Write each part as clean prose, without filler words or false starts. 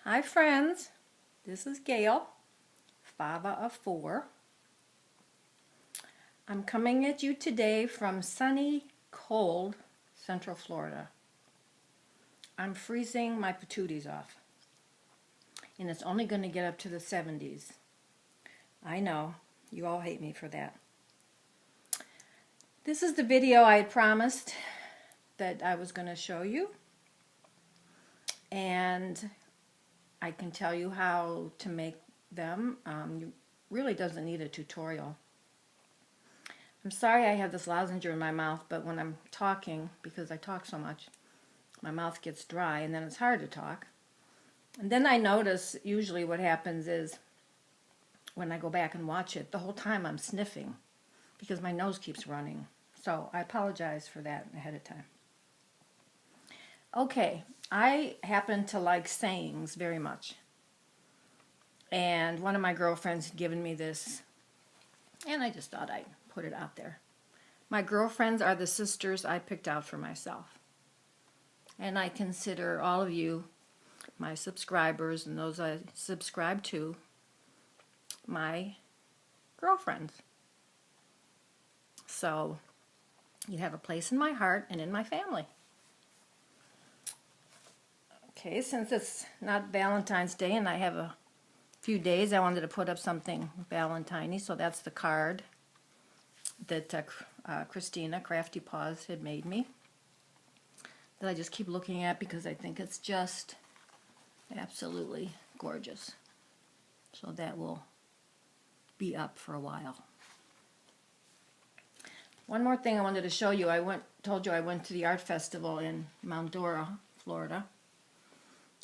Hi friends, this is Gail, Fava of 4. I'm coming at you today from sunny, cold Central Florida. I'm freezing my patooties off, and it's only going to get up to the 70s. I know, you all hate me for that. This is the video I had promised that I was going to show you, and I can tell you how to make them. You really doesn't need a tutorial. I'm sorry I have this lozenge in my mouth, but when I'm talking, because I talk so much, my mouth gets dry and then it's hard to talk. And then I notice usually what happens is when I go back and watch it, the whole time I'm sniffing because my nose keeps running. So I apologize for that ahead of time. Okay, I happen to like sayings very much. And one of my girlfriends had given me this, and I just thought I'd put it out there. My girlfriends are the sisters I picked out for myself. And I consider all of you, my subscribers and those I subscribe to, my girlfriends. So you have a place in my heart and in my family. Okay, since it's not Valentine's Day and I have a few days, I wanted to put up something Valentine-y, so that's the card that Christina, Crafty Paws, had made me, that I just keep looking at because I think it's just absolutely gorgeous. So that will be up for a while. One more thing I wanted to show you. Told you I went to the art festival in Mount Dora, Florida.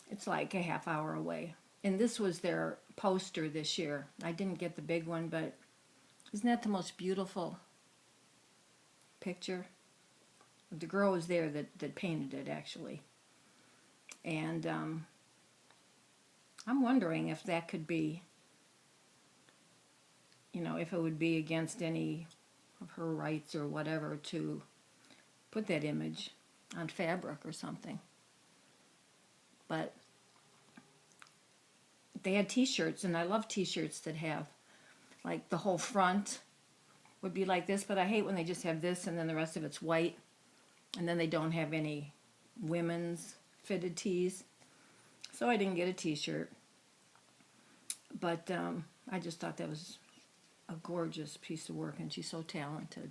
It's like a half hour away. And this was their poster this year. I didn't get the big one, but isn't that the most beautiful picture? The girl was there that painted it, actually. And I'm wondering if that could be, if it would be against any of her rights or whatever to put that image on fabric or something. But they had t-shirts, and I love t-shirts that have, like, the whole front would be like this, but I hate when they just have this and then the rest of it's white, and then they don't have any women's fitted tees. So I didn't get a t-shirt. But I just thought that was a gorgeous piece of work, and she's so talented.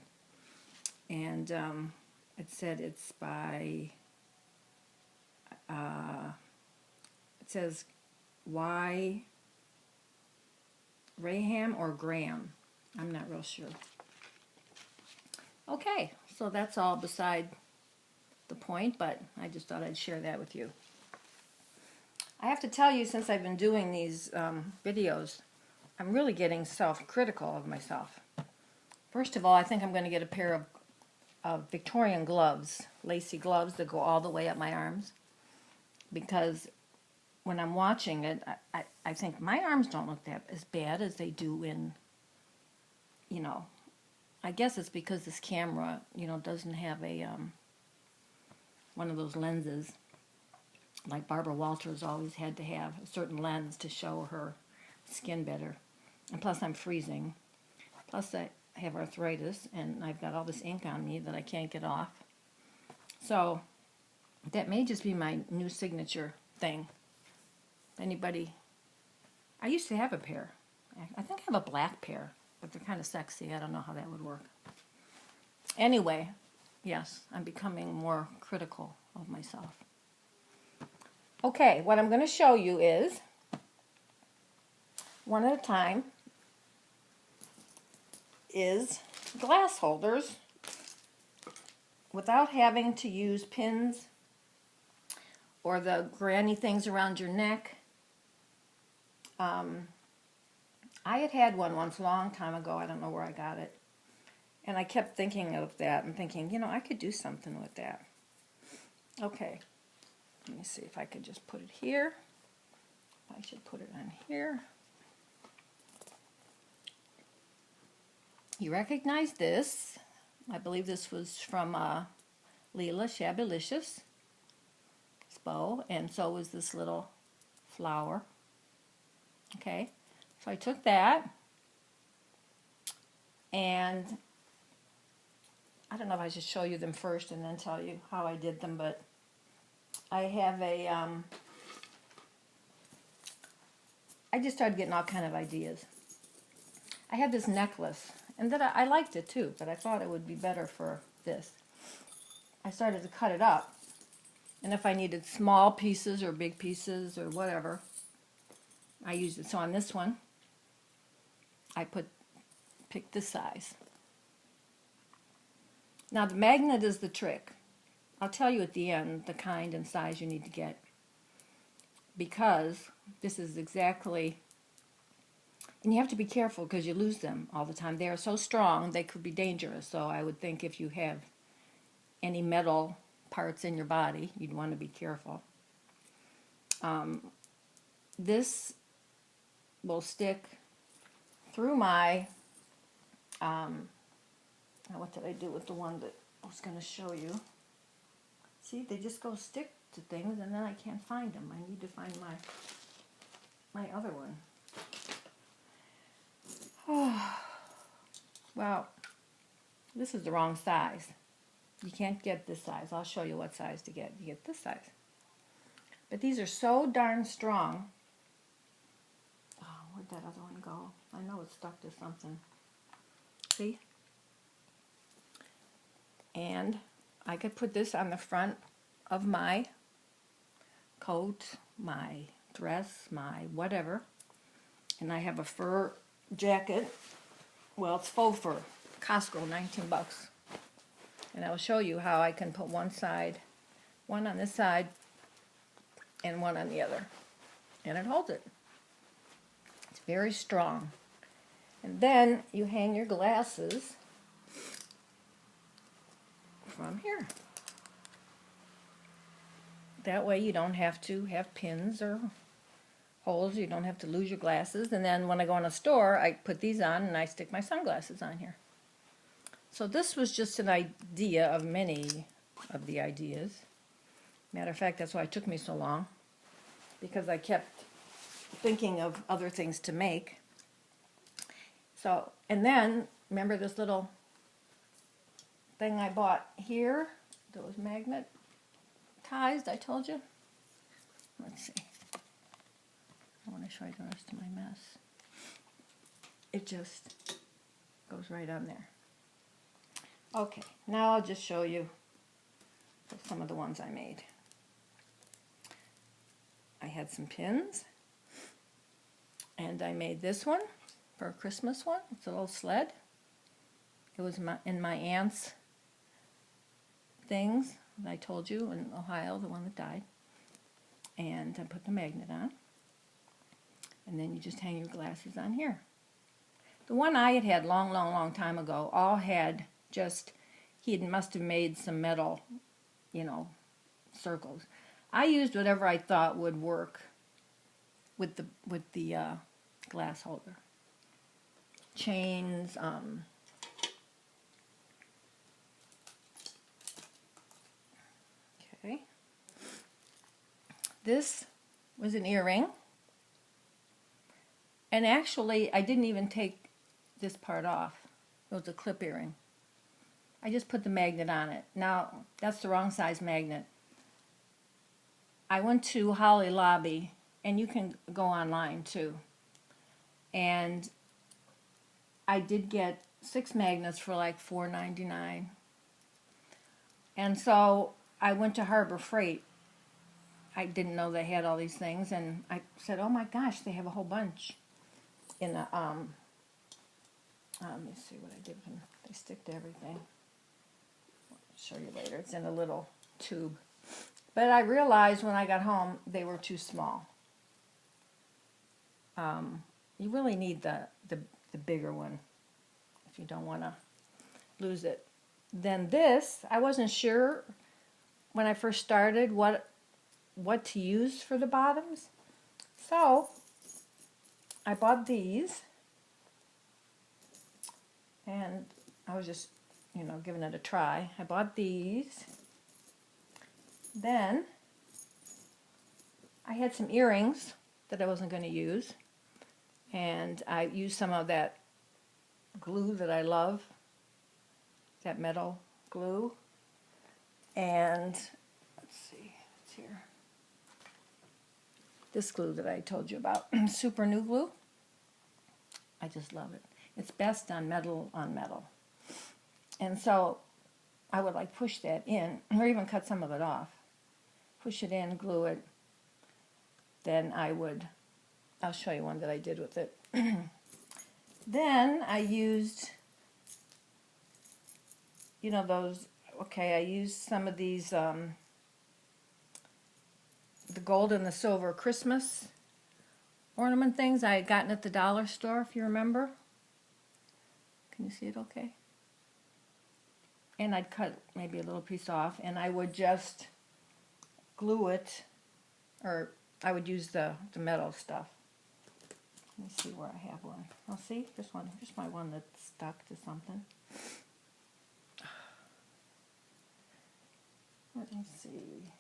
And it said it's by, it says Y. Raham or Graham. I'm not real sure. Okay, so that's all beside the point, but I just thought I'd share that with you. I have to tell you, since I've been doing these videos, I'm really getting self-critical of myself. First of all, I think I'm going to get a pair of Victorian gloves, lacy gloves that go all the way up my arms, because when I'm watching it, I think my arms don't look that as bad as they do in, I guess it's because this camera, doesn't have a, one of those lenses, like Barbara Walters always had to have a certain lens to show her skin better. And plus I'm freezing. Plus I have arthritis, and I've got all this ink on me that I can't get off. So that may just be my new signature thing. Anybody? I used to have a pair. I think I have a black pair, but they're kind of sexy. I don't know how that would work. Anyway, yes, I'm becoming more critical of myself. Okay, what I'm going to show you is, one at a time, is glass holders without having to use pins or the granny things around your neck. I had one once a long time ago. I don't know where I got it. And I kept thinking of that and thinking, I could do something with that. Okay. Let me see if I could just put it here. I should put it on here. You recognize this. I believe this was from Leela Shabalicious bow, and so was this little flower. Okay, so I took that, and I don't know if I should show you them first and then tell you how I did them, but I have a, I just started getting all kind of ideas. I had this necklace, and that I liked it too, but I thought it would be better for this. I started to cut it up, and if I needed small pieces or big pieces or whatever, I used it. So on this one, I picked this size. Now the magnet is the trick. I'll tell you at the end the kind and size you need to get, because this is exactly, and you have to be careful because you lose them all the time. They are so strong they could be dangerous. So I would think if you have any metal parts in your body, you'd want to be careful. This will stick through my, what did I do with the one that I was going to show you? See, they just go stick to things, and then I can't find them. I need to find my other one. Oh, well, this is the wrong size. You can't get this size. I'll show you what size to get. You get this size. But these are so darn strong. Oh, where'd that other one go? I know it's stuck to something. See? And I could put this on the front of my coat, my dress, my whatever. And I have a fur jacket. Well, it's faux fur. Costco, 19 bucks. And I'll show you how I can put one on this side, and one on the other. And it holds it. It's very strong. And then you hang your glasses from here. That way you don't have to have pins or holes. You don't have to lose your glasses. And then when I go in a store, I put these on and I stick my sunglasses on here. So this was just an idea of many of the ideas. Matter of fact, that's why it took me so long, because I kept thinking of other things to make. So, and then, remember this little thing I bought here? Those magnet ties I told you? Let's see. I want to show you the rest of my mess. It just goes right on there. Okay, now I'll just show you some of the ones I made. I had some pins, and I made this one for a Christmas one. It's a little sled. It was in my aunt's things that I told you in Ohio, the one that died. And I put the magnet on. And then you just hang your glasses on here. The one I had long time ago all had just, must have made some metal, circles. I used whatever I thought would work with the glass holder. Chains, okay. This was an earring. And actually, I didn't even take this part off. It was a clip earring. I just put the magnet on it. Now, that's the wrong size magnet. I went to Holly Lobby, and you can go online too. And I did get 6 magnets for like $4.99. And so I went to Harbor Freight. I didn't know they had all these things, and I said, oh my gosh, they have a whole bunch in a, let me see what I did when they stick to everything. I'll show you later. It's in a little tube. But I realized when I got home they were too small. You really need the bigger one if you don't want to lose it. Then this, I wasn't sure when I first started what to use for the bottoms. So I bought these, and I was just, giving it a try. I bought these. Then I had some earrings that I wasn't going to use. And I used some of that glue that I love, that metal glue. And let's see, it's here. This glue that I told you about, Super New Glue. I just love it. It's best on metal on metal. And so I would like push that in, or even cut some of it off. Push it in, glue it. Then I'll show you one that I did with it. Then I used, you know, I used some of these, the gold and the silver Christmas ornament things I had gotten at the dollar store, if you remember. Can you see it okay? And I'd cut maybe a little piece off, and I would just glue it, or I would use the metal stuff. Let me see where I have one. Oh, see? This one. Here's my one that's stuck to something. Let me see.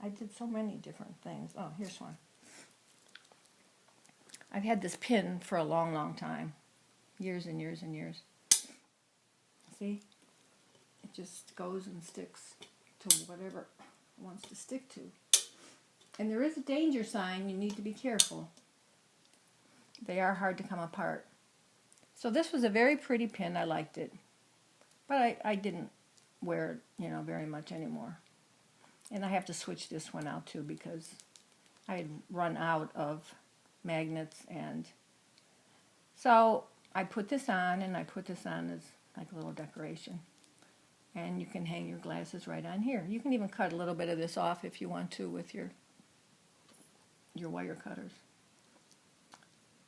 I did so many different things. Oh, here's one. I've had this pin for a long, long time. Years and years and years. See? It just goes and sticks to whatever it wants to stick to. And there is a danger sign. You need to be careful. They are hard to come apart. So this was a very pretty pin. I liked it. But I didn't wear it, you know, very much anymore. And I have to switch this one out too because I had run out of magnets. And so I put this on, and I put this on as like a little decoration. And you can hang your glasses right on here. You can even cut a little bit of this off if you want to with your wire cutters.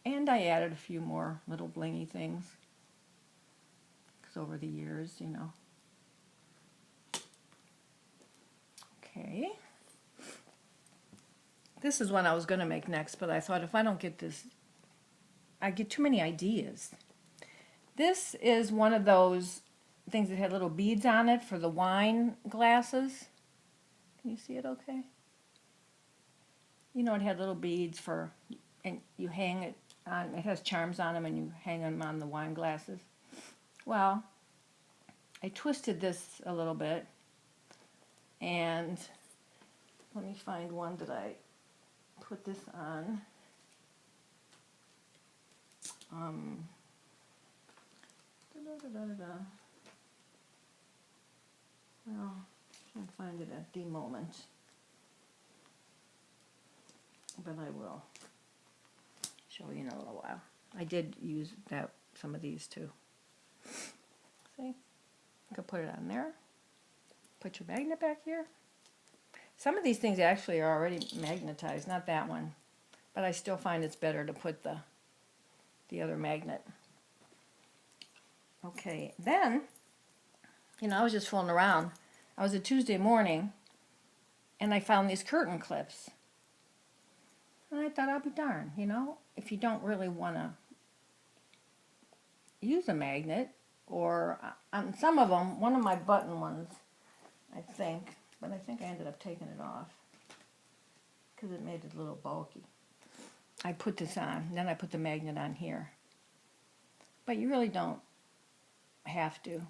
And I added a few more little blingy things, because over the years, you know. Okay. This is one I was going to make next, but I thought if I don't get this, I get too many ideas. This is one of those things that had little beads on it for the wine glasses. Can you see it okay? You know, it had little beads for, and you hang it on, it has charms on them, and you hang them on the wine glasses. Well, I twisted this a little bit, and let me find one that I put this on. Well, I can't find it at the moment, but I will show you in a little while. I did use some of these too. See? You can put it on there. Put your magnet back here. Some of these things actually are already magnetized, not that one, but I still find it's better to put the other magnet. Okay, then, you know, I was just fooling around. I was a Tuesday morning, and I found these curtain clips. And I thought, I'll be darned, you know, if you don't really want to use a magnet, or on some of them, one of my button ones, I think, but I think I ended up taking it off because it made it a little bulky. I put this on, then I put the magnet on here. But you really don't have to.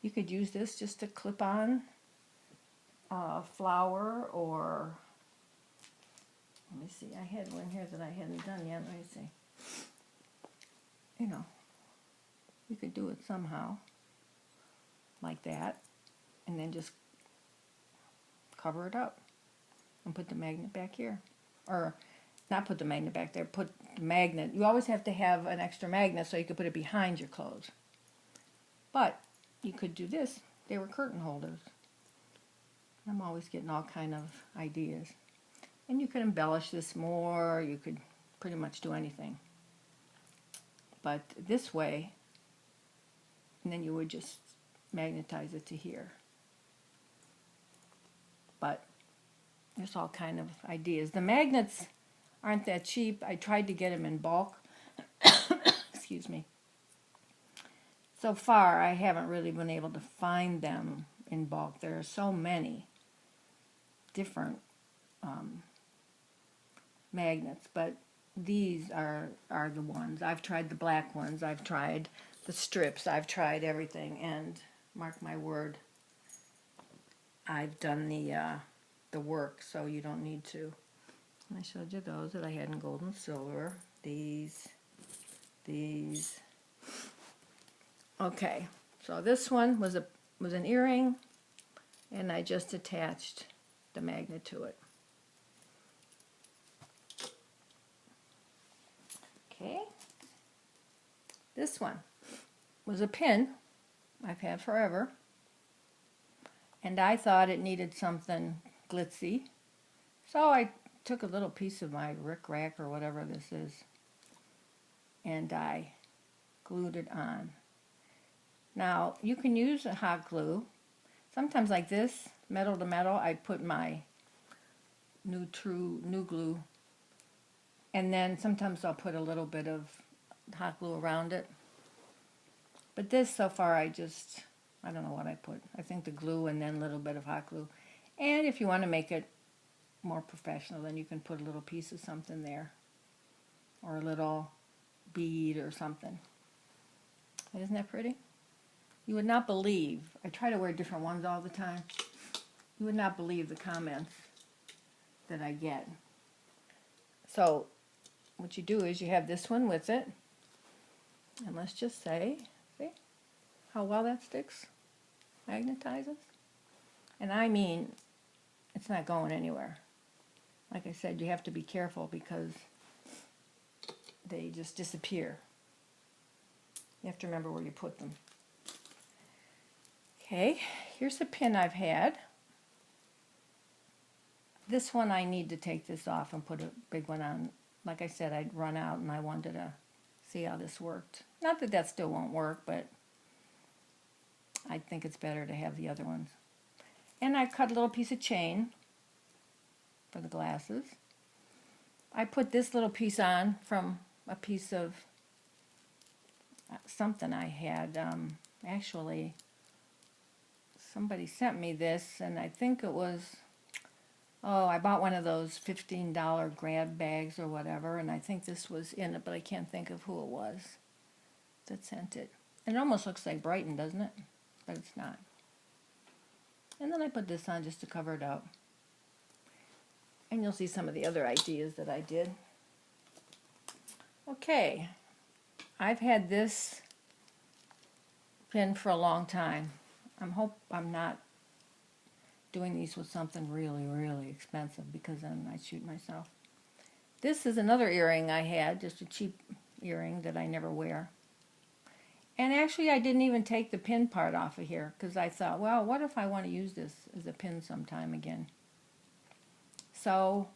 You could use this just to clip on a flower, or let me see, I had one here that I hadn't done yet. Let me see. You know, you could do it somehow like that, and then just cover it up and put the magnet back here. Or not put the magnet back there, put the magnet. You always have to have an extra magnet so you could put it behind your clothes. But you could do this. They were curtain holders. I'm always getting all kind of ideas. And you could embellish this more. You could pretty much do anything. But this way, and then you would just magnetize it to here. But there's all kind of ideas. The magnets aren't that cheap. I tried to get them in bulk. Excuse me. So far, I haven't really been able to find them in bulk. There are so many different magnets, but these are the ones. I've tried the black ones, I've tried the strips, I've tried everything, and mark my word, I've done the work, so you don't need to. And I showed you those that I had in gold and silver. These. Okay, so this one was an earring, and I just attached the magnet to it. Okay, this one was a pin I've had forever, and I thought it needed something glitzy, so I took a little piece of my rickrack or whatever this is, and I glued it on. Now, you can use a hot glue. Sometimes like this, metal to metal, I put my new glue, and then sometimes I'll put a little bit of hot glue around it. But this, so far, I don't know what I put. I think the glue and then a little bit of hot glue. And if you want to make it more professional, then you can put a little piece of something there, or a little bead or something. Isn't that pretty? You would not believe, I try to wear different ones all the time, you would not believe the comments that I get. So what you do is you have this one with it, and let's just say, see how well that sticks, magnetizes? And I mean, it's not going anywhere. Like I said, you have to be careful because they just disappear. You have to remember where you put them. Okay, here's a pin I've had. This one I need to take this off and put a big one on. Like I said, I'd run out and I wanted to see how this worked. Not that that still won't work, but I think it's better to have the other ones. And I cut a little piece of chain for the glasses. I put this little piece on from a piece of something I had. Actually, somebody sent me this, and I think it was, I bought one of those $15 grab bags or whatever, and I think this was in it, but I can't think of who it was that sent it. And it almost looks like Brighton, doesn't it? But it's not. And then I put this on just to cover it up. And you'll see some of the other ideas that I did. Okay, I've had this pin for a long time. Hope I'm not doing these with something really, really expensive, because then I shoot myself. This is another earring I had, just a cheap earring that I never wear. And actually I didn't even take the pin part off of here, because I thought, well, what if I want to use this as a pin sometime again? So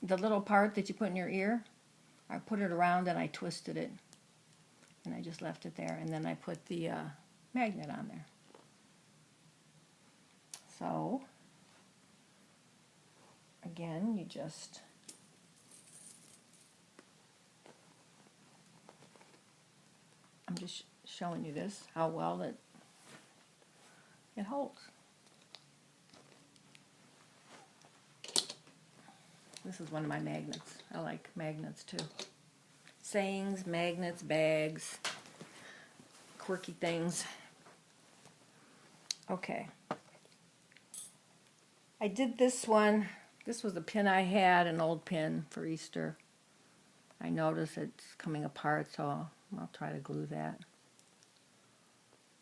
the little part that you put in your ear, I put it around and I twisted it, and I just left it there, and then I put the magnet on there. So again, you just I'm just showing you this, how well it holds. This is one of my magnets. I like magnets too. Sayings, magnets, bags, quirky things. Okay. I did this one. This was a pin I had, an old pin for Easter. I noticed it's coming apart, so I'll try to glue that.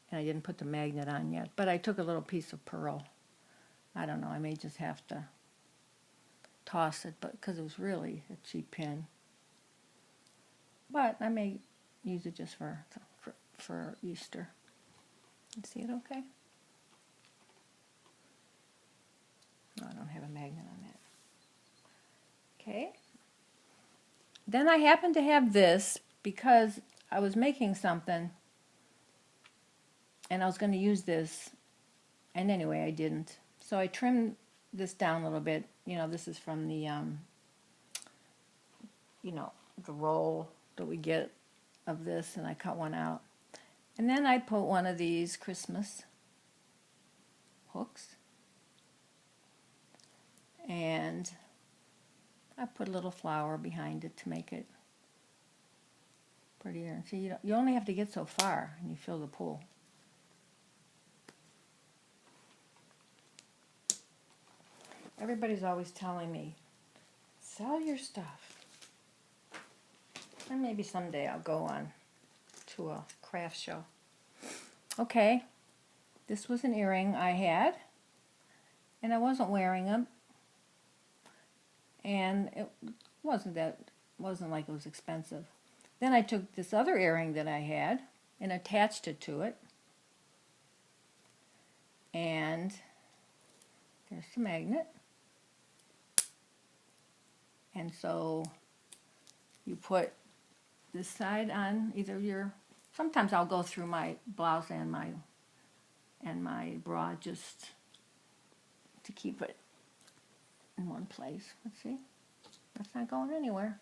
And I didn't put the magnet on yet, but I took a little piece of pearl. I don't know, I may just have to toss it, but because it was really a cheap pin. But I may use it just for Easter. You see it okay? No, I don't have a magnet on that. Okay. Then I happen to have this because I was making something and I was going to use this, and anyway I didn't. So I trimmed this down a little bit. You know, this is from the the roll that we get of this, and I cut one out. And then I put one of these Christmas hooks. And I put a little flower behind it to make it prettier. And see, you only have to get so far and you fill the pool. Everybody's always telling me, sell your stuff. And maybe someday I'll go on to a craft show. Okay, this was an earring I had, and I wasn't wearing them. And it wasn't like it was expensive. Then I took this other earring that I had and attached it to it. And there's the magnet. And so you put this side on either your, sometimes I'll go through my blouse and my bra just to keep it in one place. Let's see. That's not going anywhere.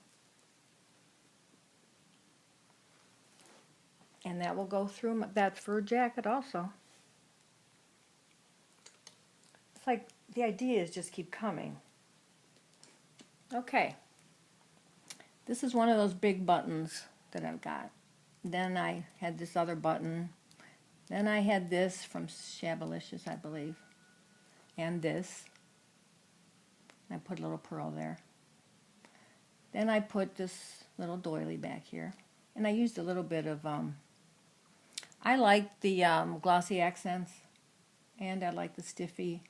And that will go through that fur jacket also. It's like the ideas just keep coming. Okay. This is one of those big buttons that I've got. Then I had this other button. Then I had this from Shabalicious, I believe. And this. I put a little pearl there. Then I put this little doily back here. And I used a little bit of, I like the glossy accents. And I like the stiffy.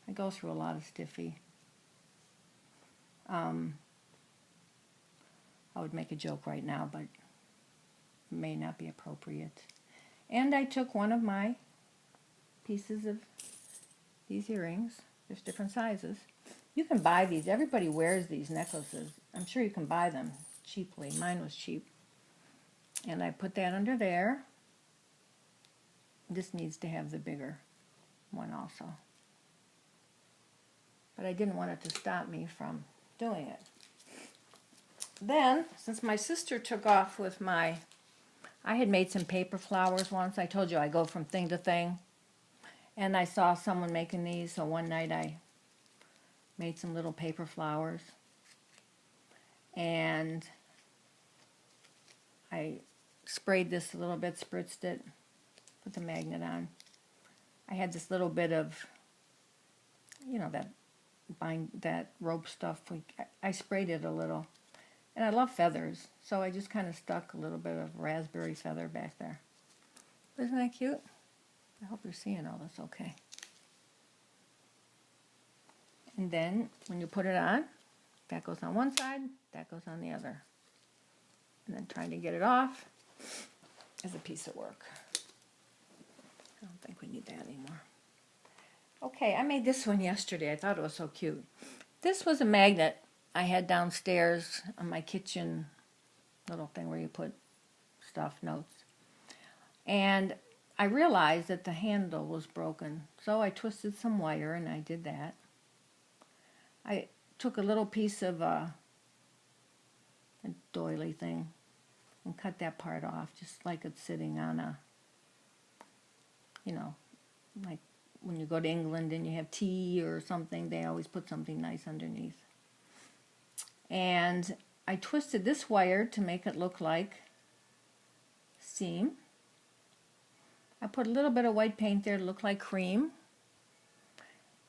I go through a lot of stiffy. I would make a joke right now, but it may not be appropriate. And I took one of my pieces of these earrings. There's different sizes. You can buy these. Everybody wears these necklaces. I'm sure you can buy them cheaply. Mine was cheap. And I put that under there. This needs to have the bigger one also. But I didn't want it to stop me from doing it. Then, since my sister took off with I had made some paper flowers once. I told you I go from thing to thing. And I saw someone making these, so one night I made some little paper flowers. And I sprayed this a little bit, spritzed it, put the magnet on. I had this little bit of, you know, that rope stuff. I sprayed it a little. And I love feathers, so I just kind of stuck a little bit of raspberry feather back there. Isn't that cute? I hope you're seeing all this okay. And then, when you put it on, that goes on one side, that goes on the other. And then trying to get it off is a piece of work. I don't think we need that anymore. Okay, I made this one yesterday. I thought it was so cute. This was a magnet I had downstairs on my kitchen little thing where you put stuff, notes. And I realized that the handle was broken. So I twisted some wire and I did that. I took a little piece of a doily thing and cut that part off just like it's sitting on a, you know, like when you go to England and you have tea or something, they always put something nice underneath. And I twisted this wire to make it look like seam. I put a little bit of white paint there to look like cream.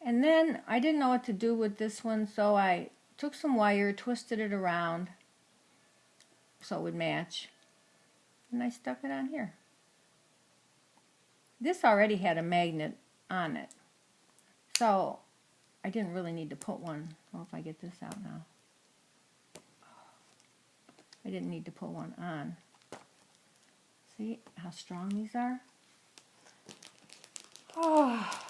And then I didn't know what to do with this one, so I took some wire, twisted it around so it would match. And I stuck it on here. This already had a magnet on it. So I didn't really need to put one. Well, if I get this out now. I didn't need to put one on. See how strong these are? Oh.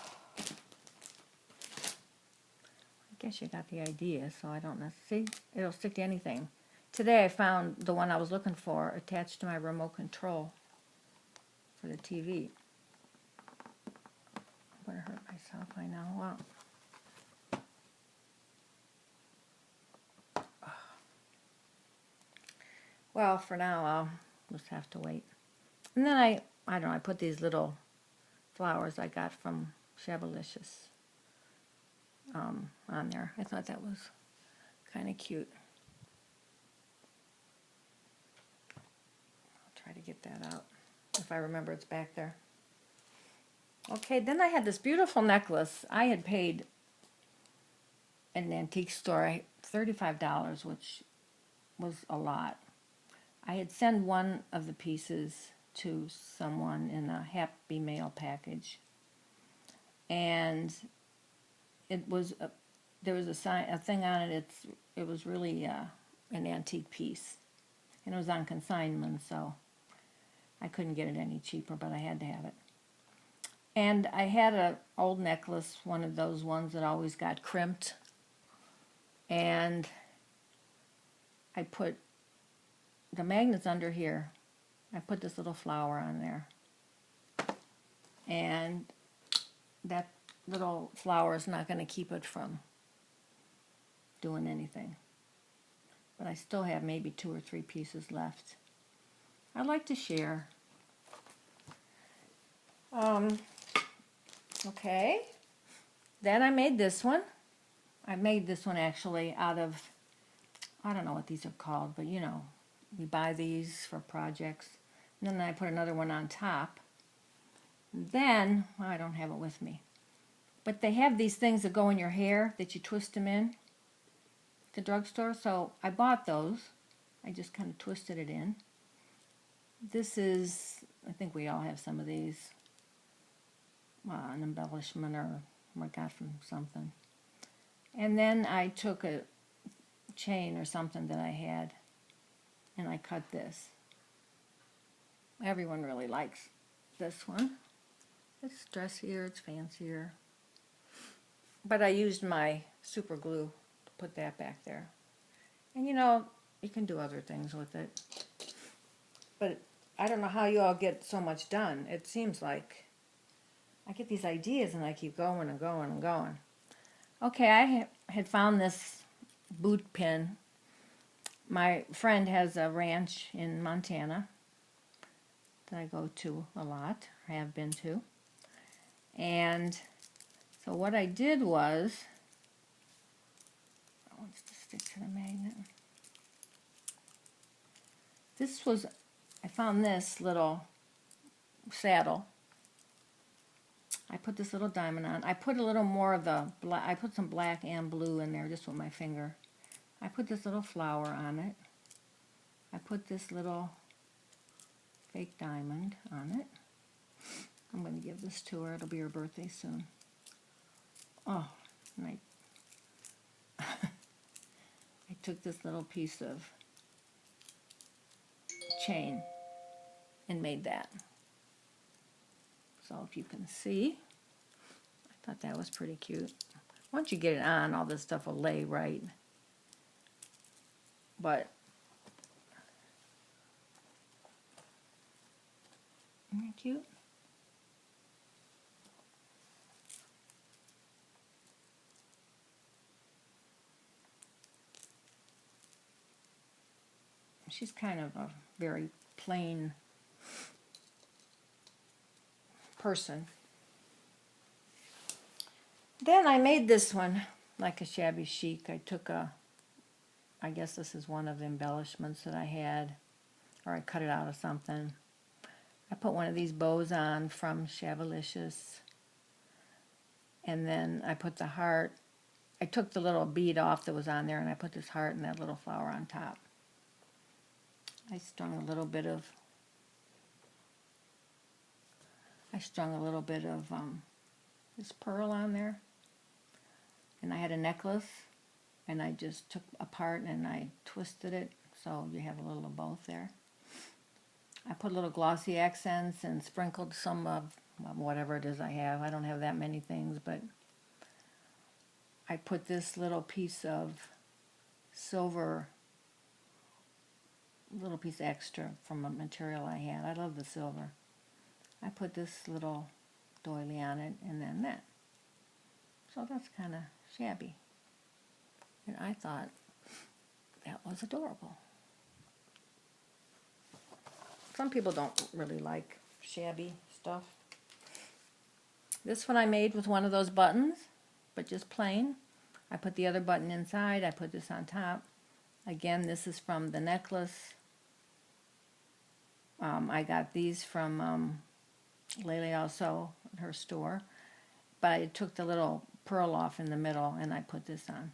I guess you got the idea, so I don't know. See, it'll stick to anything. Today I found the one I was looking for attached to my remote control for the TV. I'm going to hurt myself, I know. Well, well, for now, I'll just have to wait. And then I don't know, I put these little flowers I got from Shabalicious on there. I thought that was kind of cute. I'll try to get that out. If I remember, it's back there. Okay, then I had this beautiful necklace. I had paid at an antique store $35, which was a lot. I had sent one of the pieces to someone in a Happy Mail package, and it was there was a thing on it. It was really an antique piece, and it was on consignment, so I couldn't get it any cheaper, but I had to have it. And I had an old necklace, one of those ones that always got crimped, and I put the magnets under here. I put this little flower on there, and that little flower is not going to keep it from doing anything. But I still have maybe 2 or 3 pieces left. I'd like to share. Okay. Then I made this one. I made this one actually out of, I don't know what these are called, but you know, we buy these for projects. And then I put another one on top. Then, well, I don't have it with me, but they have these things that go in your hair that you twist them in at the drugstore. So I bought those. I just kind of twisted it in. This is, I think we all have some of these. An embellishment or I got from something. And then I took a chain or something that I had and I cut this. Everyone really likes this one. It's dressier, it's fancier. But I used my super glue to put that back there. And you know, you can do other things with it. But I don't know how you all get so much done. It seems like I get these ideas and I keep going and going and going. Okay, I had found this boot pin. My friend has a ranch in Montana that I go to a lot, or have been to. And so what I did was, I want to stick to the magnet. This was, I found this little saddle. I put this little diamond on. I put a little more of the black, I put some black and blue in there just with my finger. I put this little flower on it. I put this little fake diamond on it. I'm going to give this to her. It'll be her birthday soon. Oh, and I took this little piece of chain and made that. So if you can see, I thought that was pretty cute. Once you get it on, all this stuff will lay right. But isn't that cute? She's kind of a very plain person. Then I made this one like a shabby chic. I took I guess this is one of the embellishments that I had, or I cut it out of something. I put one of these bows on from Shabalicious, and then I put the heart. I took the little bead off that was on there, and I put this heart and that little flower on top. I strung a little bit of this pearl on there, and I had a necklace, and I just took apart and I twisted it so you have a little of both there. I put little glossy accents and sprinkled some of whatever it is I have. I don't have that many things, but I put this little piece of silver, little piece extra from a material I had. I love the silver. I put this little doily on it, and then that. So that's kind of shabby. And I thought that was adorable. Some people don't really like shabby stuff. This one I made with one of those buttons, but just plain. I put the other button inside, I put this on top. Again, this is from the necklace. I got these from Lele also, her store. But I took the little pearl off in the middle and I put this on.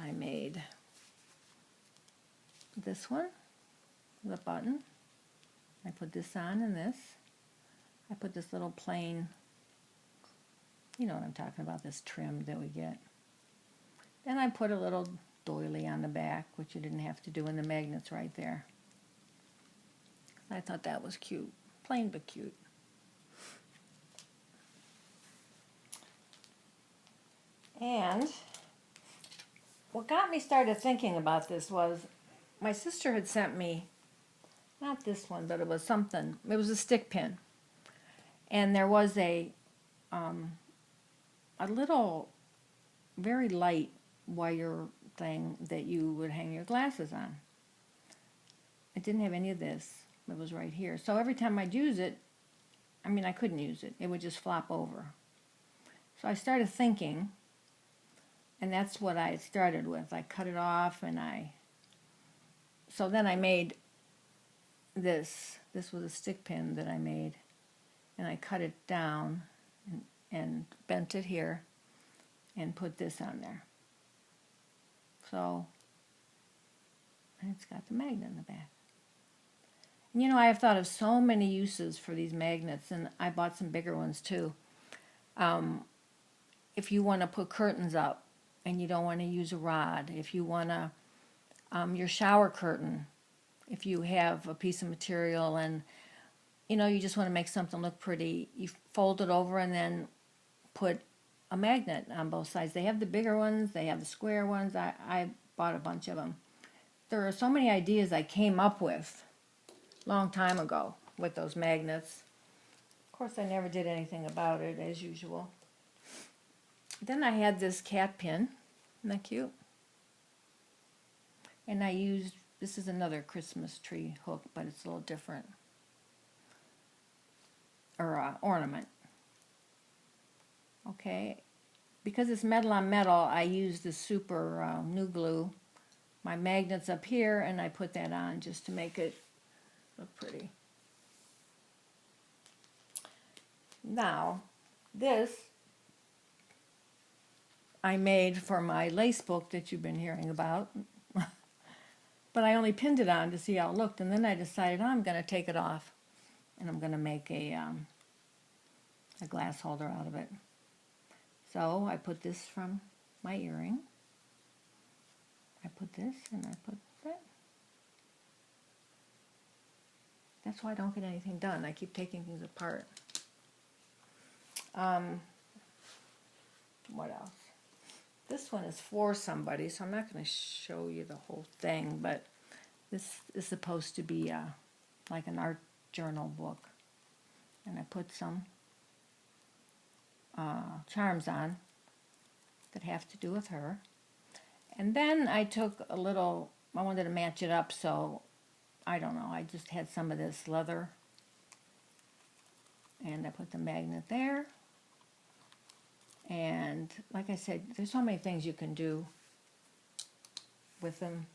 I made this one, the button. I put this on and this. I put this little plain, you know what I'm talking about, this trim that we get. Then I put a little doily on the back, which you didn't have to do, in the magnets right there. I thought that was cute. Plain but cute. And what got me started thinking about this was my sister had sent me, not this one, but it was something. It was a stick pin. And there was a little, very light wire thing that you would hang your glasses on. It didn't have any of this. It was right here. So every time I'd use it, I mean, I couldn't use it. It would just flop over. So I started thinking, and that's what I started with. I cut it off, and so then I made this. This was a stick pin that I made, and I cut it down and bent it here and put this on there. So, and it's got the magnet in the back. And you know, I have thought of so many uses for these magnets, and I bought some bigger ones too. If you want to put curtains up and you don't want to use a rod, if you want to, your shower curtain, if you have a piece of material and, you know, you just want to make something look pretty, you fold it over and then put a magnet on both sides. They have the bigger ones, they have the square ones. I bought a bunch of them. There are so many ideas I came up with long time ago with those magnets. Of course, I never did anything about it, as usual. Then I had this cat pin. Isn't that cute? And I used, this is another Christmas tree hook, but it's a little different. Or ornament. Okay. Because it's metal on metal, I used the super new glue. My magnet's up here, and I put that on just to make it look pretty. Now, this I made for my lace book that you've been hearing about. But I only pinned it on to see how it looked, and then I decided, I'm going to take it off, and I'm going to make a glass holder out of it. So I put this from my earring. I put this, and I put that. That's why I don't get anything done. I keep taking things apart. What else? This one is for somebody, so I'm not going to show you the whole thing, but this is supposed to be like an art journal book. And I put some charms on that have to do with her. And then I took a little, I wanted to match it up, so I don't know, I just had some of this leather. And I put the magnet there. And like I said, there's so many things you can do with them.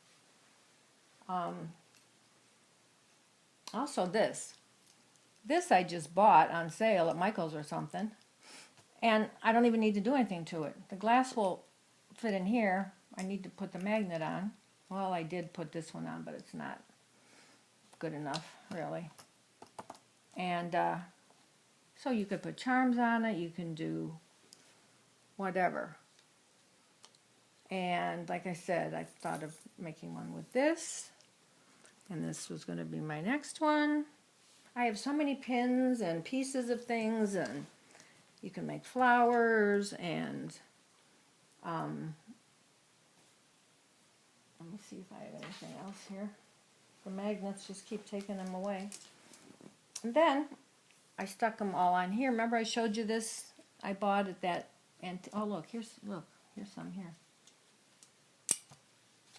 Also this. This I just bought on sale at Michael's or something. And I don't even need to do anything to it. The glass will fit in here. I need to put the magnet on. Well, I did put this one on, but it's not good enough, really. And so you could put charms on it. You can do whatever. And like I said, I thought of making one with this. And this was going to be my next one. I have so many pins and pieces of things, and you can make flowers, and let me see if I have anything else here. The magnets just keep taking them away. And then I stuck them all on here. Remember I showed you this? I bought at that, and oh look, here's some here.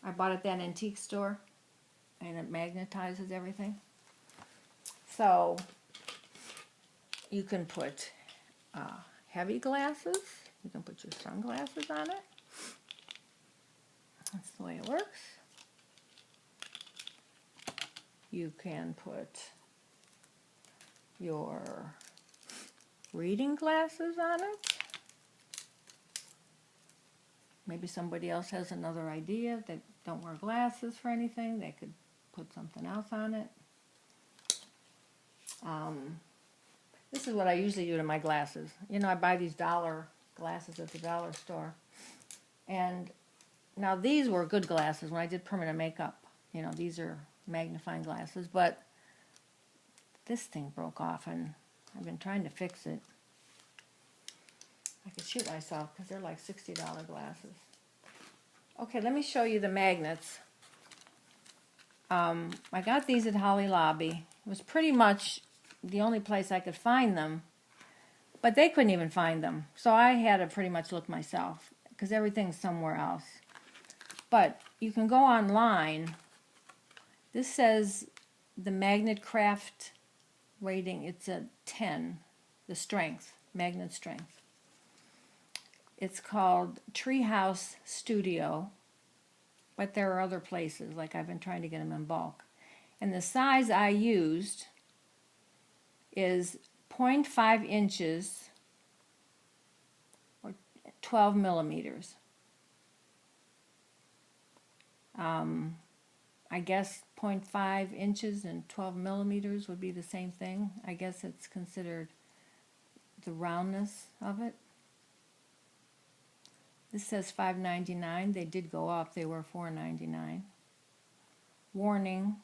I bought at that antique store. and it magnetizes everything. So you can put heavy glasses. You can put your sunglasses on it. That's the way it works. You can put your reading glasses on it. Maybe somebody else has another idea. They don't wear glasses for anything. They could put something else on it. This is what I usually do to my glasses. You know, I buy these dollar glasses at the dollar store. And now these were good glasses when I did permanent makeup. You know, these are magnifying glasses. But this thing broke off, and I've been trying to fix it. I could shoot myself because they're like $60 glasses. Okay, let me show you the magnets. I got these at Holly Lobby. It was pretty much the only place I could find them, but they couldn't even find them. So I had to pretty much look myself because everything's somewhere else. But you can go online. This says the magnet craft rating, it's a 10, the strength, magnet strength. It's called Treehouse Studio, but there are other places, like I've been trying to get them in bulk. And the size I used is 0.5 inches or 12 millimeters. I guess 0.5 inches and 12 millimeters would be the same thing. I guess it's considered the roundness of it. This says $5.99. They did go up. They were $4.99. Warning,